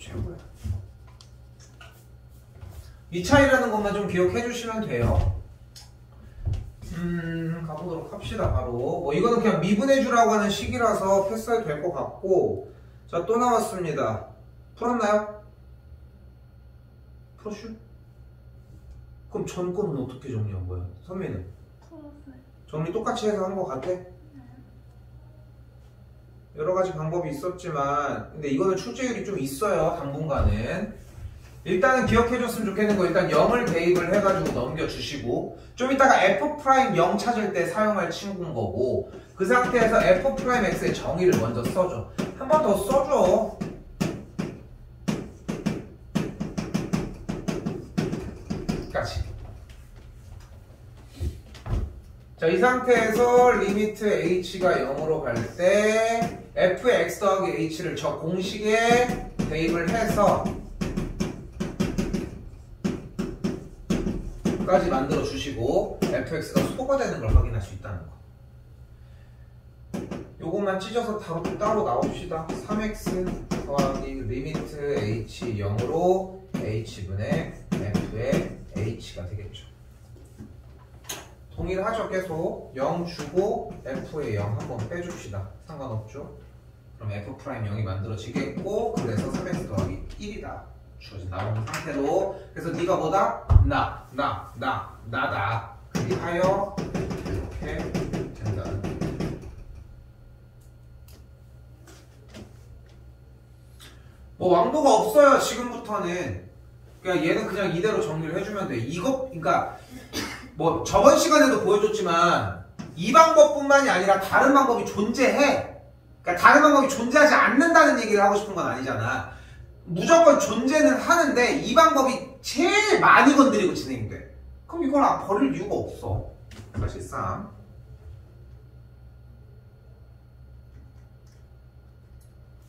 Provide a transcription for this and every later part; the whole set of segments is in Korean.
최고야. 이 차이라는 것만 좀 기억해 주시면 돼요. 가보도록 합시다. 바로 뭐 이거는 그냥 미분해주라고 하는 식이라서 패스해도 될 것 같고. 자, 또 나왔습니다. 풀었나요? 풀었슈? 그럼 전 거는 어떻게 정리한 거야? 선미는? 풀었어요. 정리 똑같이 해서 한 것 같아? 여러 가지 방법이 있었지만 근데 이거는 출제율이 좀 있어요. 당분간은. 일단은 기억해줬으면 좋겠는 거 일단 0을 대입을 해가지고 넘겨주시고 좀 이따가 F'0 찾을 때 사용할 친구인 거고 그 상태에서 F'X의 정의를 먼저 써줘. 한 번 더 써줘. 까지. 자, 이 상태에서 리미트 h가 0으로 갈 때 fx 더하기 h를 저 공식에 대입을 해서 까지 만들어 주시고 fx가 소가 되는 걸 확인할 수 있다는 거. 요것만 찢어서 따로 나옵시다. 3x 더하기 리미트 h 0으로 h분의 f의 h가 되겠죠. 동일하죠. 계속 0 주고 f의 0 한번 빼줍시다. 상관없죠. 그럼 f'0이 만들어지겠고 그래서 3x 더하기 1이다. 주어진 나오는 상태로 그래서 네가 뭐다? 나다. 그리하여 이렇게 된다. 뭐 왕도가 없어요. 지금부터는. 그냥 얘는 그냥 이대로 정리를 해주면 돼. 이거 그러니까 뭐 저번 시간에도 보여줬지만 이 방법뿐만이 아니라 다른 방법이 존재해. 그러니까 다른 방법이 존재하지 않는다는 얘기를 하고 싶은 건 아니잖아. 무조건 존재는 하는데 이 방법이 제일 많이 건드리고 진행돼. 그럼 이걸 버릴 이유가 없어. 사실상.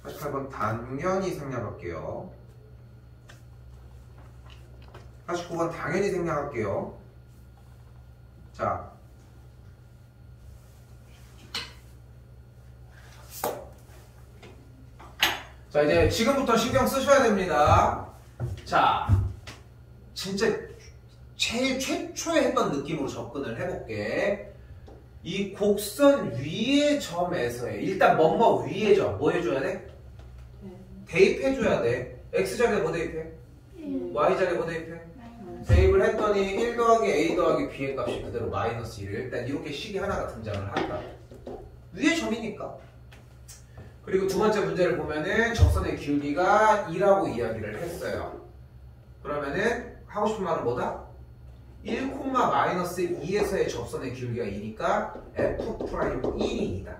다시 8번 당연히 생략할게요. 49번 당연히 생략할게요. 자, 이제 지금부터 신경 쓰셔야 됩니다. 자, 진짜 제일 최초에 했던 느낌으로 접근을 해볼게. 이 곡선 위의 점에서의 일단 뭐뭐 위의 점 뭐 해줘야 돼? 대입해줘야 돼. x자리에 뭐 대입해? y자리에 뭐 대입해? 대입을 했더니 1 더하기 a 더하기 b의 값이 그대로 마이너스 1. 일단 이렇게 식이 하나가 등장을 한다. 위의 점이니까. 그리고 두 번째 문제를 보면은 접선의 기울기가 2라고 이야기를 했어요. 그러면은 하고 싶은 말은 뭐다? 1, 마이너스 2에서의 접선의 기울기가 2니까 F'1이 2다.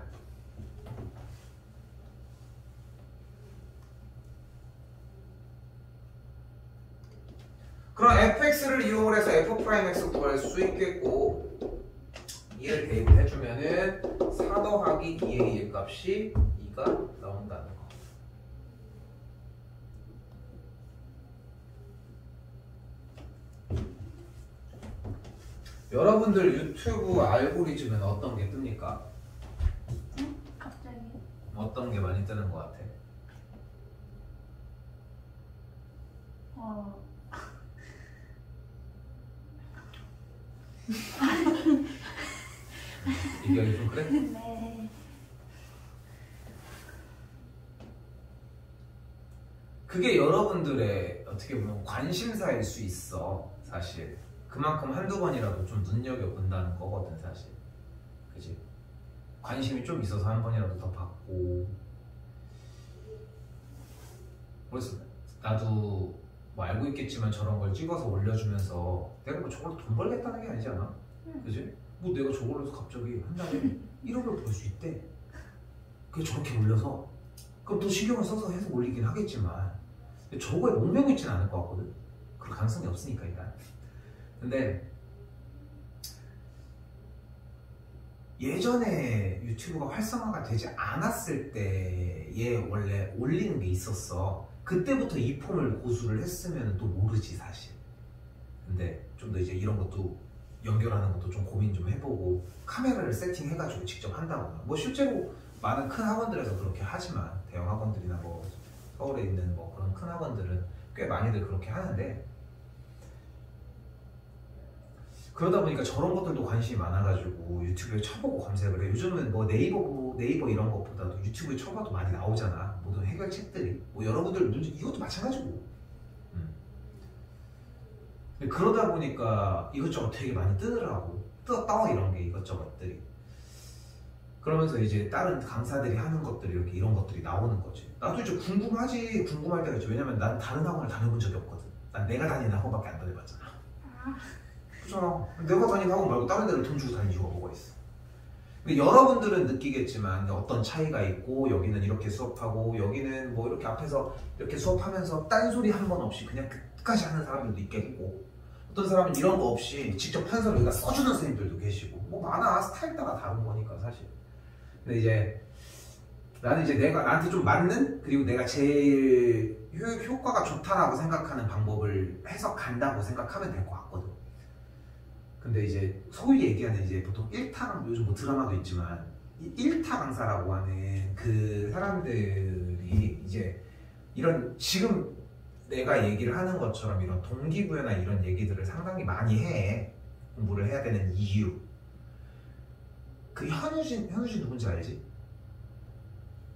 그럼 fx를 이용을 해서 f'x 구할 수 있겠고 2를 대입을 해주면은 4 더하기 2a의 값이 2가 나온다는 거. 여러분들 유튜브 알고리즘은 어떤 게 뜹니까? 갑자기? 어떤 게 많이 뜨는 것 같아? 얘기하기 좀 그래? 네. 그게 여러분들의 어떻게 보면 관심사일 수 있어. 사실 그만큼 한두 번이라도 좀 눈여겨본다는 거거든. 사실 그치? 관심이 좀 있어서 한 번이라도 더 받고. 그래서 나도 뭐 알고 있겠지만 저런 걸 찍어서 올려주면서 내가 뭐 저걸로 돈 벌겠다는 게 아니잖아. 그치? 뭐 내가 저걸로 해서 갑자기 한 달에 1억을 벌 수 있대. 그게 저렇게 올려서 그럼 또 신경을 써서 해서 올리긴 하겠지만 저거에 목매고 있지는 않을 것 같거든. 그럴 가능성이 없으니까 일단. 근데 예전에 유튜브가 활성화가 되지 않았을 때에 원래 올리는 게 있었어. 그때부터 이 폼을 고수를 했으면 또 모르지 사실. 근데 좀 더 이제 이런 것도 연결하는 것도 좀 고민 좀 해보고 카메라를 세팅해가지고 직접 한다거나 뭐 실제로 많은 큰 학원들에서 그렇게 하지만 대형 학원들이나 뭐 서울에 있는 뭐 그런 큰 학원들은 꽤 많이들 그렇게 하는데, 그러다 보니까 저런 것들도 관심이 많아가지고 유튜브에 쳐보고 검색을 해. 요즘은 뭐 네이버 이런 것보다도 유튜브에 쳐봐도 많이 나오잖아. 모든 해결책들이. 뭐 여러분들 이것도 마찬가지고. 근데 그러다 보니까 이것저것 되게 많이 뜨더라고. 떠 이런 게 이것저것들이. 그러면서 이제 다른 강사들이 하는 것들이 이렇게 이런 것들이 나오는 거지. 나도 이제 궁금할 때가 있지. 왜냐면 난 다른 학원을 다녀본 적이 없거든. 난 내가 다니는 학원밖에 안 다녀봤잖아. 그렇잖아. 내가 다니는 학원 말고 다른 데를 돈 주고 다니는 이유가 뭐가 있어. 근데 여러분들은 느끼겠지만 어떤 차이가 있고, 여기는 이렇게 수업하고 여기는 뭐 이렇게 앞에서 이렇게 수업하면서 딴소리 한 번 없이 그냥 끝까지 하는 사람들도 있겠고, 어떤 사람은 이런 거 없이 직접 판서를 여기다 써주는 선생님들도 계시고, 뭐 많아. 스타일 따라 다른 거니까 사실. 근데 이제 나는 이제 내가 나한테 좀 맞는, 그리고 내가 제일 효과가 좋다라고 생각하는 방법을 해서 간다고 생각하면 될 것 같거든. 근데 이제 소위 얘기하는 이제 보통 1타, 요즘 뭐 드라마도 있지만 1타 강사라고 하는 그 사람들이 이제 이런 지금 내가 얘기를 하는 것처럼 이런 동기부여나 이런 얘기들을 상당히 많이 해. 공부를 해야 되는 이유. 그 현우진 누군지 알지?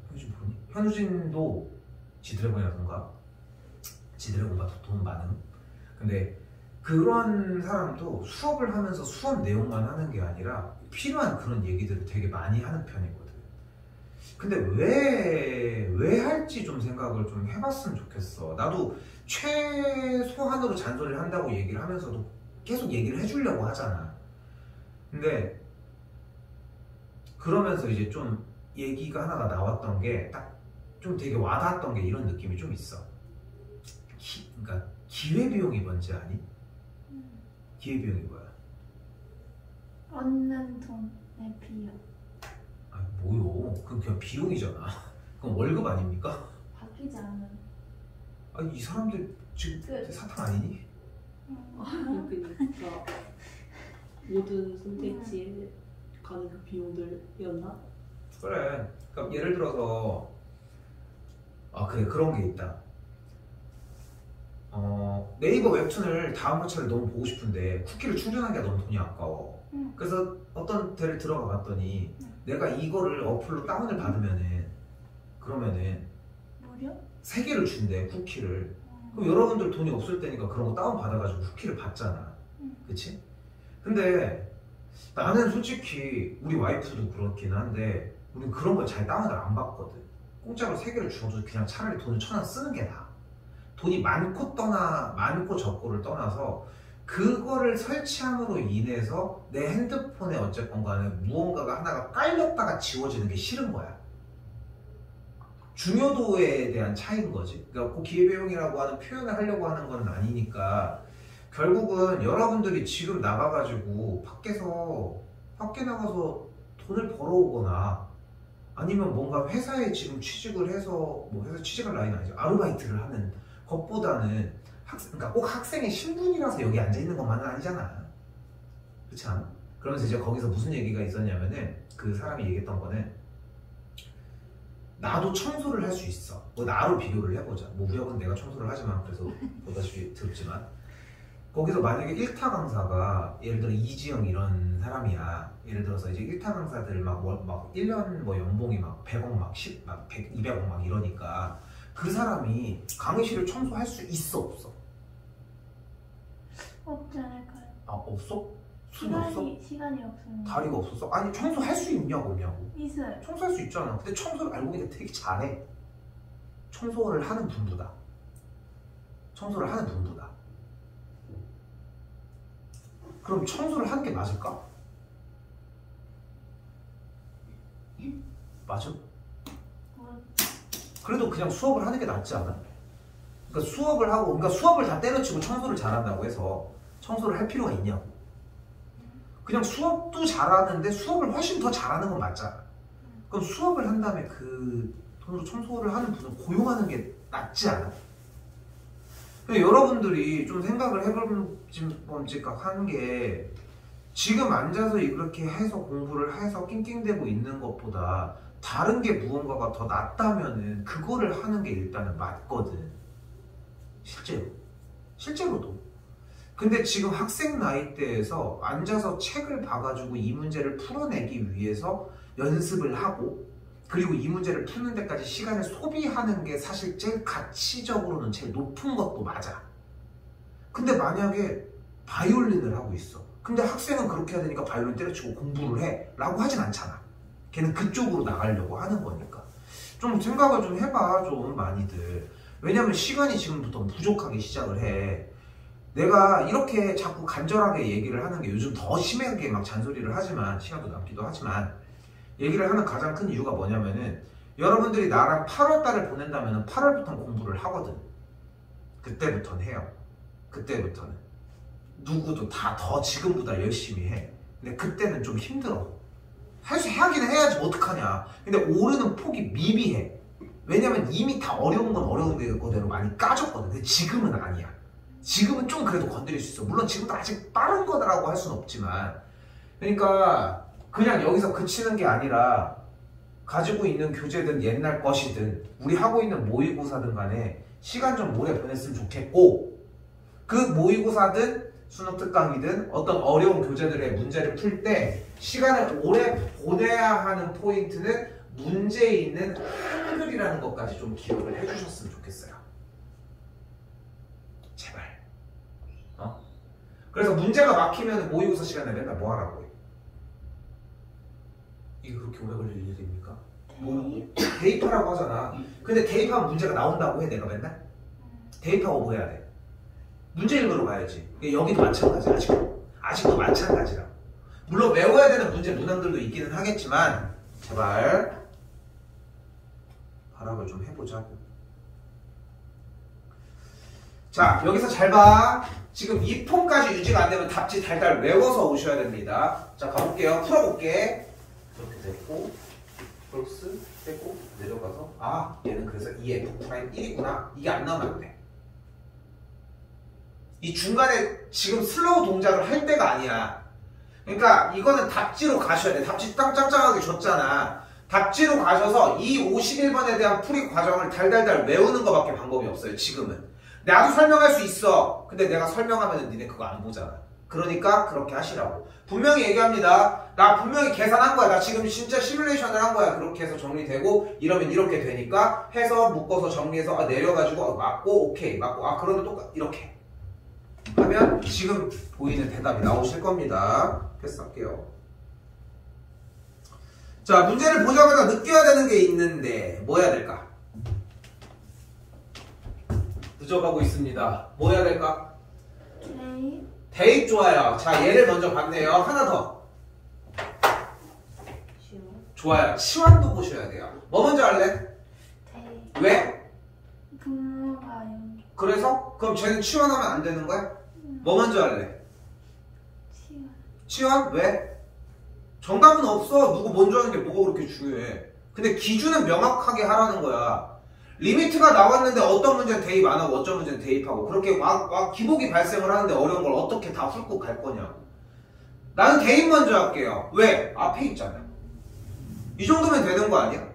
현우진 모르니? 현우진도 지드래곤이라던가 지드래곤보다 더 돈 많은. 근데 그런 사람도 수업을 하면서 수업 내용만 하는 게 아니라 필요한 그런 얘기들을 되게 많이 하는 편이거든. 근데 왜 할지 좀 생각을 좀 해봤으면 좋겠어. 나도 최소한으로 잔소리를 한다고 얘기를 하면서도 계속 얘기를 해주려고 하잖아. 근데 그러면서 이제 좀 얘기가 하나가 나왔던 게 딱 좀 되게 와닿았던 게 이런 느낌이 좀 있어. 그러니까 기회비용이 뭔지 아니? 기회비용이 뭐야? 얻는 돈의 비용. 아 뭐요? 그건 그냥 비용이잖아. 그건 월급 아닙니까? 바뀌지 않은. 아니 이 사람들 지금 사탕 아니니? 그러니까 모든 선택지에 가는 그 비용들이었나? 그래. 그러니까 예를 들어서 그래 그런 게 있다. 네이버 웹툰을 다음 회차를 너무 보고 싶은데 쿠키를 충전하기가 너무 돈이 아까워. 그래서 어떤 데를 들어가 봤더니 내가 이거를 어플로 다운을 받으면은 그러면은 무료? 3개를 준대 쿠키를. 그럼 여러분들 돈이 없을 때니까 그런 거 다운 받아가지고 쿠키를 받잖아. 그치? 근데 나는 솔직히 우리 와이프도 그렇긴 한데 우린 그런 걸 잘 다운을 안 받거든. 공짜로 3개를 주어도 그냥 차라리 돈을 1,000원 쓰는 게 나아. 돈이 많고 적고를 떠나서 그거를 설치함으로 인해서 내 핸드폰에 어쨌건 간에 무언가가 하나가 깔렸다가 지워지는 게 싫은 거야. 중요도에 대한 차이인 거지. 그러니까 그 기회비용이라고 하는 표현을 하려고 하는 건 아니니까 결국은 여러분들이 지금 나가가지고 밖에 나가서 돈을 벌어오거나 아니면 뭔가 회사에 지금 취직을 해서 뭐 회사 취직할 나이는 아니죠. 아르바이트를 하는 것보다는 그러니까 꼭 학생의 신분이라서 여기 앉아 있는 것만은 아니잖아. 그렇지 않아? 그러면서 이제 거기서 무슨 얘기가 있었냐면은 그 사람이 얘기했던 거는 나도 청소를 할 수 있어. 뭐 나로 비교를 해보자. 뭐 우혁은 내가 청소를 하지만 그래서 보다시피 들었지만 거기서 만약에 1타 강사가 예를 들어 이지영 이런 사람이야. 예를 들어서 이제 1타 강사들 막 1년 뭐 연봉이 막 100억 막 10, 막 100, 200억 막 이러니까 그 사람이 강의실을 청소할 수 있어 없어? 없지 않을까요? 아 없어? 손이 없어? 시간이 없으면. 다리가 없었어? 아니 청소할 수 있냐고 없냐고. 있어요. 청소할 수 있잖아. 근데 청소를 알고 보니까 되게 잘해. 청소를 하는 분보다. 그럼 청소를 하는 게 맞을까? 맞아? 그래도 그냥 수업을 하는 게 낫지 않아? 그러니까 수업을 다 때려치고 청소를 잘한다고 해서 청소를 할 필요가 있냐고. 그냥 수업도 잘하는데 수업을 훨씬 더 잘하는 건 맞잖아. 그럼 수업을 한 다음에 그 돈으로 청소를 하는 분을 고용하는 게 낫지 않아? 여러분들이 좀 생각을 해볼지각 하는 게 지금 앉아서 이렇게 해서 공부를 해서 낑낑대고 있는 것보다 다른 게 무언가가 더 낫다면은 그거를 하는 게 일단은 맞거든. 실제로도. 근데 지금 학생 나이대에서 앉아서 책을 봐가지고 이 문제를 풀어내기 위해서 연습을 하고 그리고 이 문제를 푸는 데까지 시간을 소비하는 게 사실 제일 가치적으로는 제일 높은 것도 맞아. 근데 만약에 바이올린을 하고 있어. 근데 학생은 그렇게 해야 되니까 바이올린 때려치고 공부를 해 라고 하진 않잖아. 걔는 그쪽으로 나가려고 하는 거니까. 좀 생각을 좀 해봐, 좀 많이들. 왜냐면 시간이 지금부터 부족하게 시작을 해. 내가 이렇게 자꾸 간절하게 얘기를 하는 게 요즘 더 심하게 막 잔소리를 하지만, 시간도 남기도 하지만, 얘기를 하는 가장 큰 이유가 뭐냐면은, 여러분들이 나랑 8월달을 보낸다면 8월부터 공부를 하거든. 그때부터는 해요. 그때부터는. 누구도 다 더 지금보다 열심히 해. 근데 그때는 좀 힘들어. 하긴 해야지 어떡하냐. 근데 오르는 폭이 미비해. 왜냐면 이미 다 어려운 건 어려운 거대로 많이 까졌거든. 근데 지금은 아니야. 지금은 좀 그래도 건드릴 수 있어. 물론 지금도 아직 빠른 거라고 할 수는 없지만. 그러니까 그냥 여기서 그치는 게 아니라 가지고 있는 교재든 옛날 것이든 우리 하고 있는 모의고사든 간에 시간 좀 오래 보냈으면 좋겠고, 그 모의고사든 수능 특강이든 어떤 어려운 교재들의 문제를 풀 때 시간을 오래 보내야 하는 포인트는 문제에 있는 한글이라는 것까지 좀 기억을 해주셨으면 좋겠어요. 제발. 그래서 문제가 막히면 모의고사 시간에 맨날 뭐 하라고 해? 이게 그렇게 오래 걸릴 일입니까? 대입하라고 하잖아. 근데 대입하면 문제가 나온다고 해, 내가 맨날? 대입하고 뭐 해야 돼? 문제 읽으러 가야지. 여기도 마찬가지야. 아직도 마찬가지라. 물론 외워야 되는 문제 문항들도 있기는 하겠지만 제발 발악을 좀 해보자고. 자, 여기서 잘 봐. 지금 이 폼까지 유지가 안 되면 답지 달달 외워서 오셔야 됩니다. 자, 가볼게요. 풀어볼게. 이렇게 됐고, 플러스 빼고 내려가서, 아, 얘는 그래서 2F'1이구나. 이게 안 나오면 안 돼. 이 중간에 지금 슬로우 동작을 할 때가 아니야. 그러니까 이거는 답지로 가셔야 돼. 답지 딱 짱짱하게 줬잖아. 답지로 가셔서 이 51번에 대한 풀이 과정을 달달달 외우는 것밖에 방법이 없어요. 지금은. 나도 설명할 수 있어. 근데 내가 설명하면 니네 그거 안 보잖아. 그러니까 그렇게 하시라고. 분명히 얘기합니다. 나 분명히 계산한 거야. 나 지금 진짜 시뮬레이션을 한 거야. 그렇게 해서 정리되고 이러면 이렇게 되니까 해서 묶어서 정리해서 내려가지고 맞고 오케이 맞고 그러면 똑같 이렇게 하면 지금 보이는 대답이 나오실 겁니다. 패스할게요. 자, 문제를 보자마자 느껴야 되는 게 있는데 뭐 해야 될까? 늦어가고 있습니다. 뭐 해야 될까? 대입 좋아요. 자, 얘를 먼저 봤네요. 하나 더. 좋아요. 치환도 보셔야 돼요. 뭐 먼저 할래? 대입. 왜? 분모가 연결. 그래서? 그럼 쟤는 치환하면 안 되는 거야? 뭐 먼저 할래? 치환. 치환? 왜? 정답은 없어. 누구 먼저 하는 게 뭐가 그렇게 중요해. 근데 기준은 명확하게 하라는 거야. 리미트가 나왔는데 어떤 문제는 대입 안 하고 어떤 문제는 대입하고 그렇게 막 기복이 발생을 하는데 어려운 걸 어떻게 다 훑고 갈 거냐. 나는 대입 먼저 할게요. 왜? 앞에 있잖아. 이 정도면 되는 거 아니야?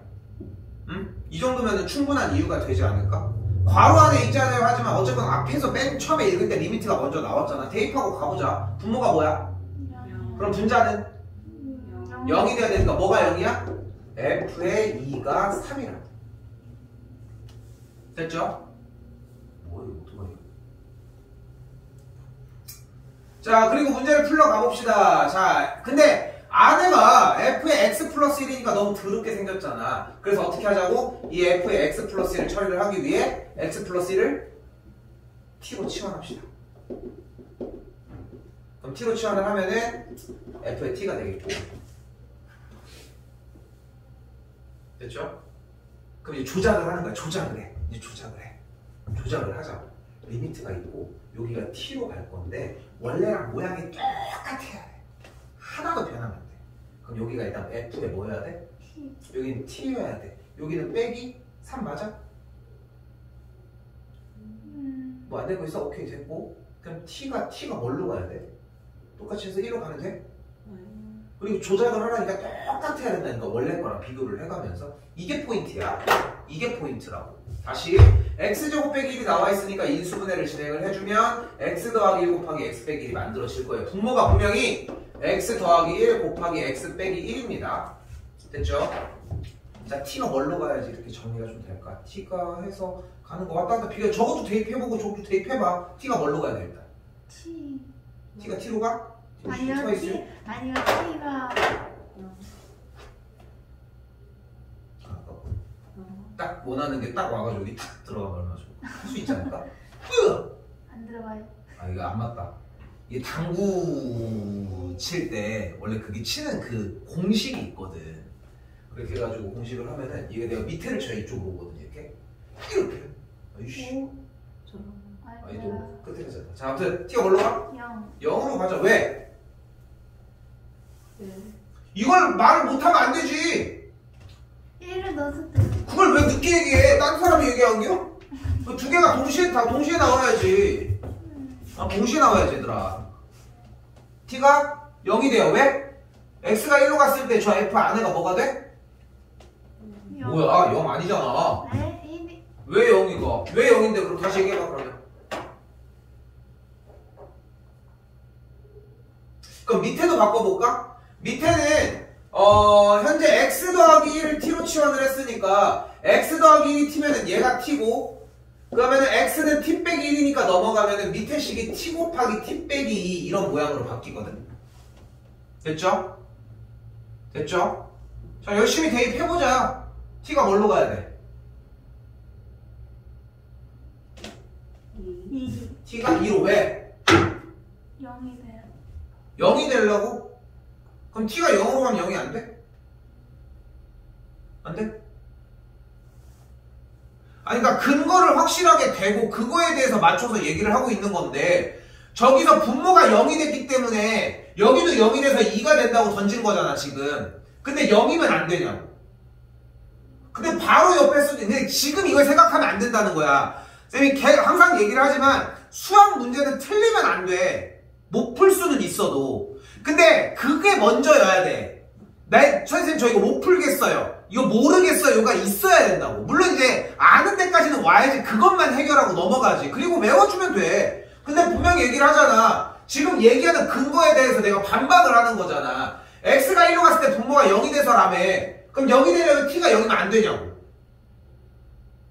응? 이 정도면 충분한 이유가 되지 않을까? 괄호 안에 있잖아요 하지만 어쨌건 앞에서 맨 처음에 읽을 때 리미트가 먼저 나왔잖아. 대입하고 가보자. 분모가 뭐야? 그럼 분자는? 0이 돼야 되니까 뭐가 0이야? F의 2가 3이라. 됐죠? 뭐야 이거 어떡하냐. 자, 그리고 문제를 풀러 가봅시다. 자, 근데 안에가 F의 X 플러스 1이니까 너무 더럽게 생겼잖아. 그래서 어떻게 하자고? 이 F의 X 플러스 1을 처리를 하기 위해 X 플러스 1을 T로 치환합시다. 그럼 T로 치환을 하면은 F의 T가 되겠고. 됐죠? 그럼 이제 조작을 하는 거야. 조작을 해. 이제 조작을 해. 조작을 하자. 리미트가 있고 여기가 T로 갈 건데 원래랑 모양이 똑같아야 돼. 하나도 변하면 안 돼. 그럼 여기가 일단 F에 뭐 해야 돼? T. 여기는 T여야 돼. 여기는 빼기 3 맞아? 뭐 안 되고 있어? 오케이 됐고. 그럼 T가 뭘로 가야 돼? 똑같이 해서 1로 가면 돼? 그리고 조작을 하려니까 똑같아야 된다니까 원래 거랑 비교를 해가면서 이게 포인트야. 이게 포인트라고. 다시 x제곱 빼기 1이 나와 있으니까 인수분해를 진행을 해주면 x 더하기 1 곱하기 x 빼기 1이 만들어질 거예요. 분모가 분명히 x 더하기 1 곱하기 x 빼기 1입니다. 됐죠? 자, t가 뭘로 가야지 이렇게 정리가 좀 될까? t가 해서 가는 거 왔다 갔다 비교. 저것도 대입해보고 저것도 대입해봐. t가 뭘로 가야 돼 일단? T. t가 t로 가? 아니요, T가 있어요? T. 아니요, T가. 딱 원하는 게 딱 와가지고 여기 탁 들어가면 얼마나 좋아. 할 수 있지 않을까? 안 들어가요. 아 이거 안 맞다. 이게 당구 칠 때 원래 그게 치는 그 공식이 있거든. 그렇게 해가지고 공식을 하면은 이게 내가 밑에를 쳐야 이쪽으로 오거든 이렇게. 아이씨. 오. 저런. 아이도 끝에 가졌다. 자 아무튼 t가 뭘로 가? 0. 0으로 가자. 왜? 네. 이걸 말을 못하면 안 되지. 1을 넣었을 때. 그걸 왜 늦게 얘기해? 딴 사람이 얘기한겨? 그 두 개가 다 동시에 나와야지. 아, 동시에 나와야지, 얘들아. t가 0이 돼요. 왜? x가 1로 갔을 때 저 f 안에가 뭐가 돼? 0. 뭐야, 0 아니잖아. 네, 1이. 왜 0이가? 왜 0인데? 그럼 다시 얘기해봐, 그러면. 그럼 밑에도 바꿔볼까? 밑에는 현재 x 더하기 1을 t로 치환을 했으니까 x 더하기 1이 t면은 얘가 t고 그러면은 x는 t 빼기 1이니까 넘어가면은 밑에 식이 t 곱하기 t 빼기 2 이런 모양으로 바뀌거든. 됐죠? 됐죠? 자 열심히 대입해보자. t가 뭘로 가야 돼? 2. t가 2로 왜? 0이 돼요. 0이 되려고? 그럼 t가 0으로 가면 0이 안 돼? 안 돼? 아니 그러니까 근거를 확실하게 대고 그거에 대해서 맞춰서 얘기를 하고 있는 건데 저기서 분모가 0이 됐기 때문에 여기도 0이 돼서 2가 된다고 던진 거잖아 지금. 근데 0이면 안 되냐고. 근데 바로 옆에 쓰도 근데 지금 이걸 생각하면 안 된다는 거야. 쌤이 항상 얘기를 하지만 수학 문제는 틀리면 안 돼. 못 풀 수는 있어도. 근데 그게 먼저여야 돼. 선생님 저 이거 못 풀겠어요. 이거 모르겠어요가 있어야 된다고. 물론 이제 아는 데까지는 와야지 그것만 해결하고 넘어가지. 그리고 외워주면 돼. 근데 분명히 얘기를 하잖아. 지금 얘기하는 근거에 대해서 내가 반박을 하는 거잖아. x가 1로 갔을 때 분모가 0이 돼서라며. 그럼 0이 되려면 t가 0이면 안 되냐고.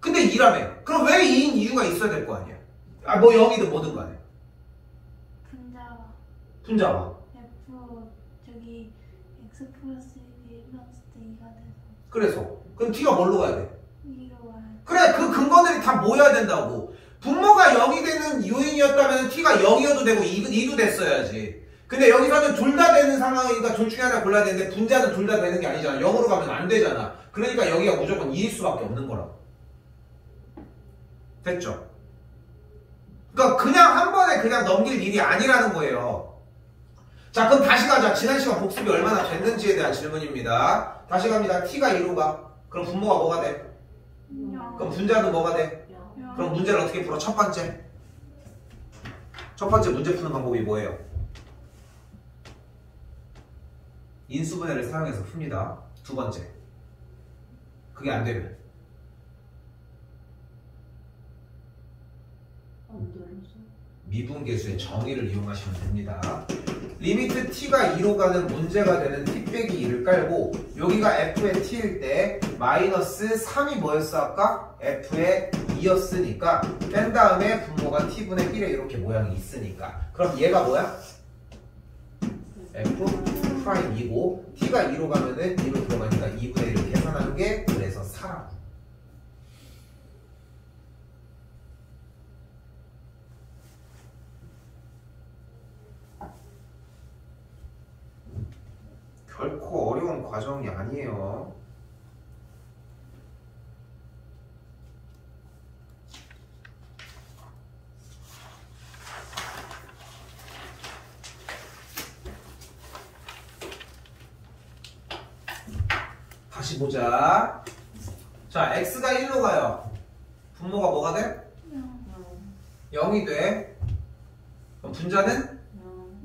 근데 2라며. 그럼 왜 2인 이유가 있어야 될 거 아니야. 아 뭐 0이든 뭐든 간에. 분자가. 분자와. F 저기 X 플러스 1이 넣었을 때 2가 돼서 그래서 그럼 t가 뭘로 가야 돼? 2로 와요. 그래 그 근거들이 다 모여야 된다고. 분모가 0이 되는 요인이었다면 t가 0이어도 되고 2도 됐어야지. 근데 여기서는 둘 다 되는 상황이니까 둘 중에 하나 골라야 되는데 분자는 둘 다 되는 게 아니잖아. 0으로 가면 안 되잖아. 그러니까 여기가 무조건 2일 수밖에 없는 거라고. 됐죠? 그러니까 그냥 한 번에 그냥 넘길 일이 아니라는 거예요. 자 그럼 다시 가자. 지난 시간 복습이 얼마나 됐는지에 대한 질문입니다. 다시 갑니다. t가 2로 가. 그럼 분모가 뭐가 돼? 0. 그럼 분자는 뭐가 돼? 그럼 문제를 어떻게 풀어? 첫 번째 문제 푸는 방법이 뭐예요? 인수분해를 사용해서 풉니다. 두 번째 그게 안 되면 미분계수의 정의를 이용하시면 됩니다. 리미트 t가 2로 가는 문제가 되는 t 빼기 2를 깔고 여기가 f의 t일 때 마이너스 3이 뭐였어 아까? f의 2였으니까 뺀 다음에 분모가 t분의 1에 이렇게 모양이 있으니까 그럼 얘가 뭐야? f 프라임 2고 t가 2로 가면은 2로 들어가니까 2분의 1을 계산하는 게 그래서 4라고. 결코 어려운 과정이 아니에요. 다시 보자. 자, x가 1로 가요. 분모가 뭐가 돼? 0. 0이 돼. 그럼 분자는?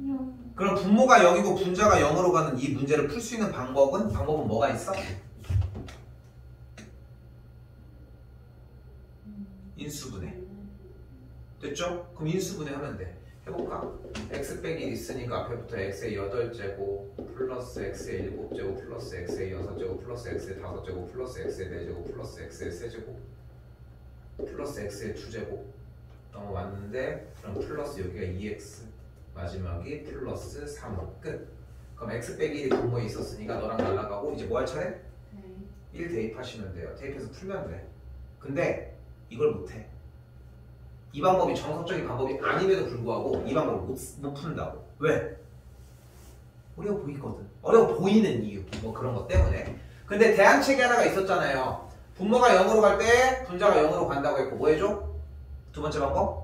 0. 그럼 분모가 0이고 분자가 0으로 가는 이 문제를 풀 수 있는 방법은 뭐가 있어? 인수분해. 됐죠? 그럼 인수분해 하면 돼. 해볼까? x 빼기 1 있으니까 앞에부터 x의 8제곱 플러스 x의 7제곱 플러스 x의 6제곱 플러스 x의 5제곱 플러스 x의 4제곱 플러스 x의 3제곱 플러스 x의 2제곱 넘어왔는데 그럼 플러스 여기가 2x 마지막이 플러스 3 끝. 그럼 x 빼기 1이 분모에 있었으니까 너랑 날라가고 이제 뭐 할 차례? 1 대입하시면 돼요. 대입해서 풀면 돼. 근데 이걸 못해. 이 방법이 정석적인 방법이 아님에도 불구하고 이 방법을 못 푼다고. 왜? 어려워 보이거든. 어려워 보이는 이유. 뭐 그런 것 때문에. 근데 대안책이 하나가 있었잖아요. 분모가 0으로 갈 때 분자가 0으로 간다고 했고 뭐 해줘? 두 번째 방법?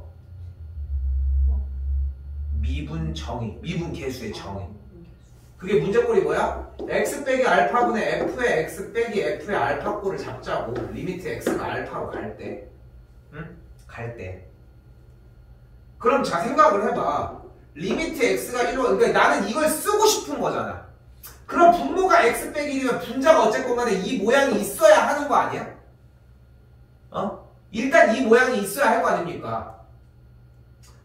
미분 정의. 미분 계수의 정의. 그게 문제꼴이 뭐야? x 빼기 알파분의 f의 x 빼기 f의 알파꼴을 잡자고. 리미트 x가 알파로 갈 때. 응? 갈 때. 그럼 자 생각을 해봐. 리미트 x가 1로 그러니까 나는 이걸 쓰고 싶은 거잖아. 그럼 분모가 x 빼기 1이면 분자가 어쨌건 간에 이 모양이 있어야 하는 거 아니야? 일단 이 모양이 있어야 할 거 아닙니까?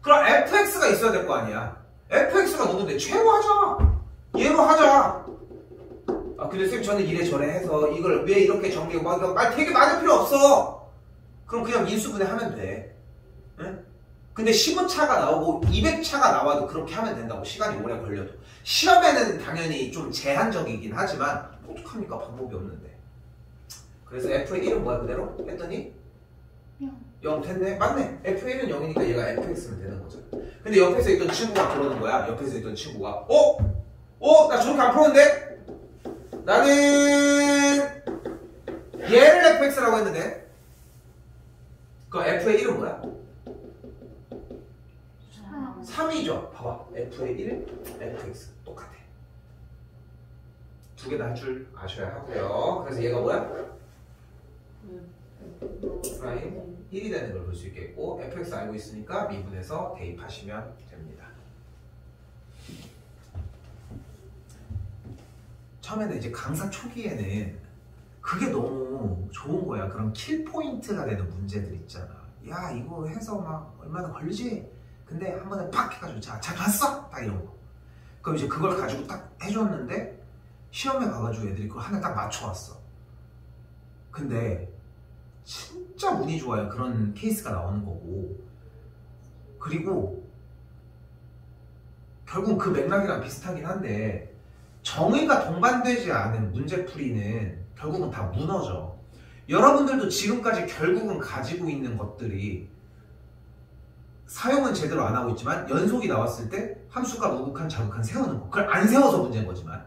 그럼 fx가 있어야 될 거 아니야. fx가 누군데? 최고하자. 얘로 하자. 근데 선생님 저는 이래저래 해서 이걸 왜 이렇게 정리하고 막 되게 많을 필요 없어. 그럼 그냥 인수분해 하면 돼. 응? 근데 15차가 나오고 200차가 나와도 그렇게 하면 된다고. 시간이 오래 걸려도. 시험에는 당연히 좀 제한적이긴 하지만 어떡합니까? 방법이 없는데. 그래서 f의 1은 뭐야 그대로? 했더니 0 됐네? 맞네. f의 1은 0이니까 얘가 fx면 되는 거죠. 근데 옆에서 있던 친구가 그러는 거야. 옆에서 있던 친구가 나 저렇게 안 풀었는데? 나는 얘를 fx라고 했는데 그럼 f의 1은 뭐야? 3이죠. 봐봐. f의 1, fx 똑같아. 두 개 다 할 줄 아셔야 하고요. 그래서 얘가 뭐야? 프라임 1이 되는 걸 볼 수 있겠고 fx 알고 있으니까 미분해서 대입하시면 됩니다. 처음에는 이제 강사 초기에는 그게 너무 좋은 거야. 그런 킬포인트가 되는 문제들 있잖아. 야 이거 해서 막 얼마나 걸리지? 근데 한 번에 팍 해가지고 잘 봤어? 딱 이런 거. 그럼 이제 그걸 가지고 딱 해줬는데 시험에 가가지고 애들이 그걸 하나 딱 맞춰왔어. 근데 진짜 운이 좋아요. 그런 케이스가 나오는 거고. 그리고 결국 그 맥락이랑 비슷하긴 한데 정의가 동반되지 않은 문제풀이는 결국은 다 무너져. 여러분들도 지금까지 결국은 가지고 있는 것들이 사용은 제대로 안 하고 있지만 연속이 나왔을 때 함수가 우극한 자극한 세우는 거. 그걸 안 세워서 문제인 거지만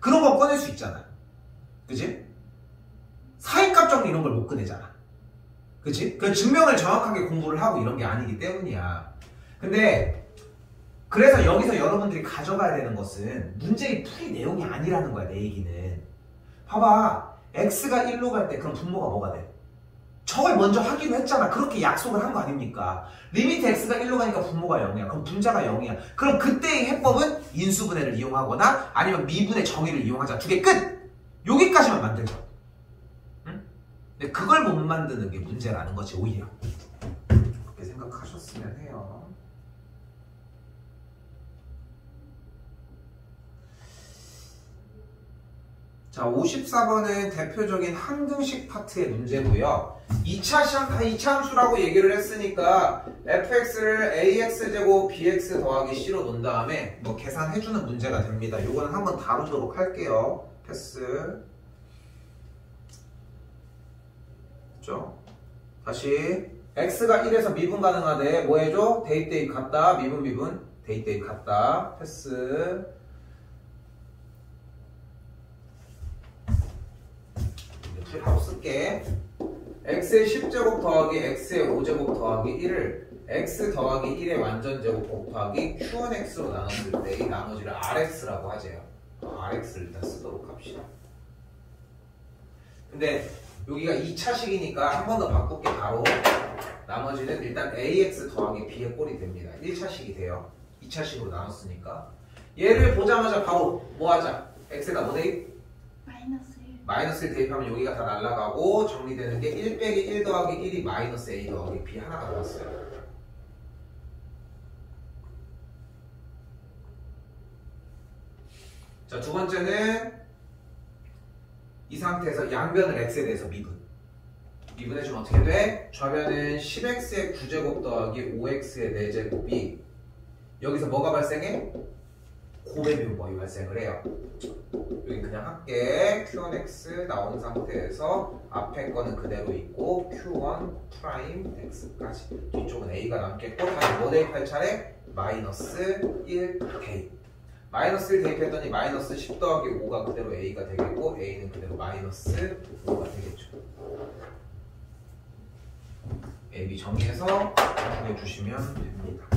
그런 거 꺼낼 수 있잖아. 그치? 사인값 정리 이런 걸 못 꺼내잖아. 그치? 그 증명을 정확하게 공부를 하고 이런 게 아니기 때문이야. 근데 그래서 여기서 여러분들이 가져가야 되는 것은 문제의 풀이 내용이 아니라는 거야. 내 얘기는. 봐봐. x가 1로 갈 때 그럼 분모가 뭐가 돼? 저걸 먼저 하기로 했잖아. 그렇게 약속을 한 거 아닙니까? 리미트 x가 1로 가니까 분모가 0이야. 그럼 분자가 0이야. 그럼 그때의 해법은 인수분해를 이용하거나 아니면 미분의 정의를 이용하자. 두 개 끝! 여기까지만 만들자. 응? 근데 그걸 못 만드는 게 문제라는 거지 오히려. 그렇게 생각하셨으면 해요. 자, 54번은 대표적인 항등식 파트의 문제고요. 2차 함수라고 얘기를 했으니까 fx를 ax제곱 bx 더하기 c로 놓은 다음에 뭐 계산해주는 문제가 됩니다. 이거는 한번 다루도록 할게요. 패스. 그렇죠? 다시 x가 1에서 미분 가능하대. 뭐 해줘? 대입 같다. 미분 대입 같다. 패스. 바로 쓸게. x의 10제곱 더하기 x의 5제곱 더하기 1을 x 더하기 1의 완전제곱 곱하기 qnx로 나눴을 때 이 나머지를 rx라고 하재요. rx를 일단 쓰도록 합시다. 근데 여기가 2차식이니까 한 번 더 바꿀게. 바로 나머지는 일단 ax 더하기 b의 꼴이 됩니다. 1차식이 돼요. 2차식으로 나눴으니까 얘를 보자마자 바로 뭐 하자? x에다 뭐 대입? 마이너스 1. 마이너스 1 대입하면 여기가 다 날라가고 정리되는 게 1 빼기 1 더하기 1이 마이너스 a 더하기 b 하나가 나왔어요. 자, 두 번째는 이 상태에서 양변을 x에 대해서 미분해주면 어떻게 돼? 좌변은 10x의 9제곱 더하기 5x의 4제곱이 여기서 뭐가 발생해? 곱의 미분법이 발생을 해요. 여기 그냥 할게. q1x 나온 상태에서 앞에 거는 그대로 있고 q1 프라임 x까지 뒤쪽은 a가 남겠고 다시 뭐 대입할 차례? 마이너스 1 대입. 마이너스 1 대입했더니 마이너스 10 더하기 5가 그대로 a가 되겠고 a는 그대로 마이너스 5가 되겠죠. a, b 정리해서 구해주시면 됩니다.